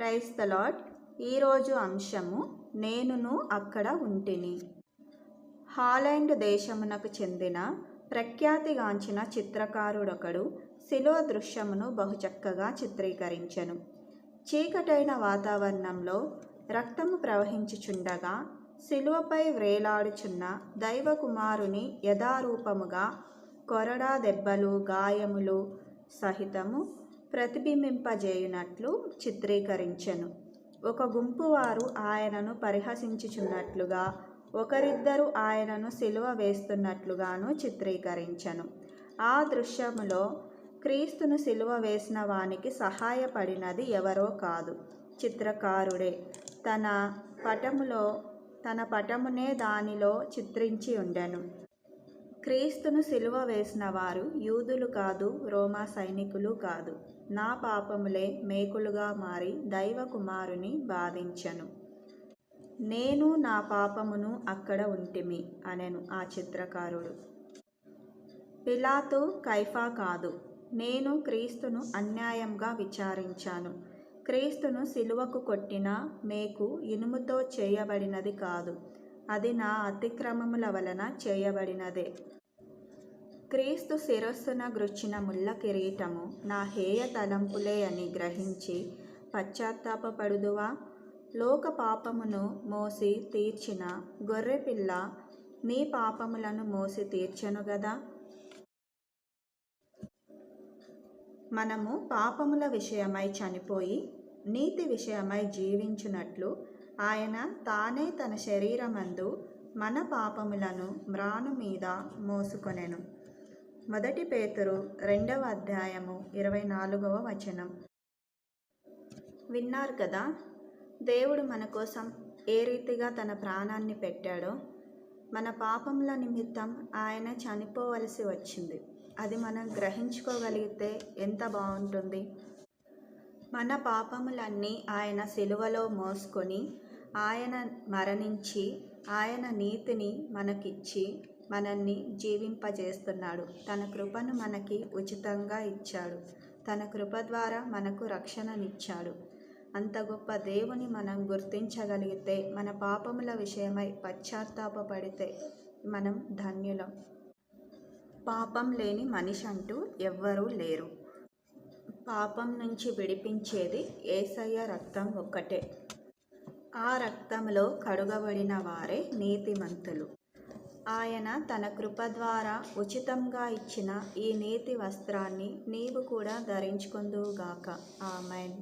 Praise the lord. ఈరోజు అంశము నేనును అక్కడ ఉంటిని. హాలండ్ దేశమునకు చెందిన ప్రఖ్యాతిగాంచిన చిత్రకారుడొకడు శిలువ దృశ్యమును బహుచక్కగా చిత్రీకరించెను. చీకటైన వాతావరణంలో రక్తము ప్రవహించుచుండగా శిలువపై వ్రేలాడుచున్న దైవకుమారుని యథారూపముగా కొరడా దెబ్బలు గాయములు సహితము ప్రతిబింబింపజేయునట్లు చిత్రీకరించెను. ఒక గుంపు వారు ఆయనను పరిహసించుచున్నట్లుగా, ఒకరిద్దరు ఆయనను సిలువ వేస్తున్నట్లుగాను చిత్రీకరించెను. ఆ దృశ్యములో క్రీస్తును సిలువ వేసిన వానికి సహాయపడినది ఎవరో కాదు, చిత్రకారుడే. తన పటమునే దానిలో చిత్రించి ఉండెను. క్రీస్తును సిలువ వేసిన వారు యూదులు కాదు, రోమా సైనికులు కాదు. నా పాపములే మేకులుగా మారి దైవకుమారుని బాధించెను. నేను నా పాపమును అక్కడ ఉంటిమి అనెను ఆ చిత్రకారుడు. పిలాతు, కైఫా కాదు. నేను క్రీస్తును అన్యాయంగా విచారించాను. క్రీస్తును సిలువకు కొట్టిన మేకు ఇనుముతో చేయబడినది కాదు, అది నా అతిక్రమముల వలన చేయబడినదే. క్రీస్తు శిరస్సున గ్రుచ్చిన ముళ్ళ కిరీటము నా హేయ తలంపులే అని గ్రహించి పశ్చాత్తాపపడుదువా? లోక పాపమును మోసి తీర్చిన గొర్రెపిల్ల నీ పాపములను మోసి తీర్చెను గదా. మనము పాపముల విషయమై చనిపోయి నీతి విషయమై జీవించునట్లు ఆయన తానే తన శరీరమందు మన పాపములను మ్రాను మీద మోసుకొనెను. 1 పేతురు 2వ అధ్యాయము 24వ వచనం. విన్నారు కదా, దేవుడు మన కోసం ఏ రీతిగా తన ప్రాణాన్ని పెట్టాడో. మన పాపముల నిమిత్తం ఆయన చనిపోవలసి వచ్చింది. అది మనం గ్రహించుకోగలిగితే ఎంత బాగుంటుంది. మన పాపములన్నీ ఆయన సిలువలో మోసుకొని ఆయన మరణించి ఆయన నీతిని మనకిచ్చి మనల్ని జీవింపజేస్తున్నాడు. తన కృపను మనకి ఉచితంగా ఇచ్చాడు. తన కృప ద్వారా మనకు రక్షణనిచ్చాడు. అంత గొప్ప దేవుని మనం గుర్తించగలిగితే, మన పాపముల విషయమై పశ్చాత్తాపపడితే మనం ధన్యులం. పాపం లేని మనిషి అంటూ ఎవ్వరూ లేరు. పాపం నుంచి విడిపించేది యేసయ్య రక్తం ఒక్కటే. ఆ రక్తంలో కడుగబడిన వారే నీతిమంతులు. ఆయన తన కృప ద్వారా ఉచితంగా ఇచ్చిన ఈ నీతి వస్త్రాన్ని నీవు కూడా ధరించుకొందువుగాక. ఆమేన్.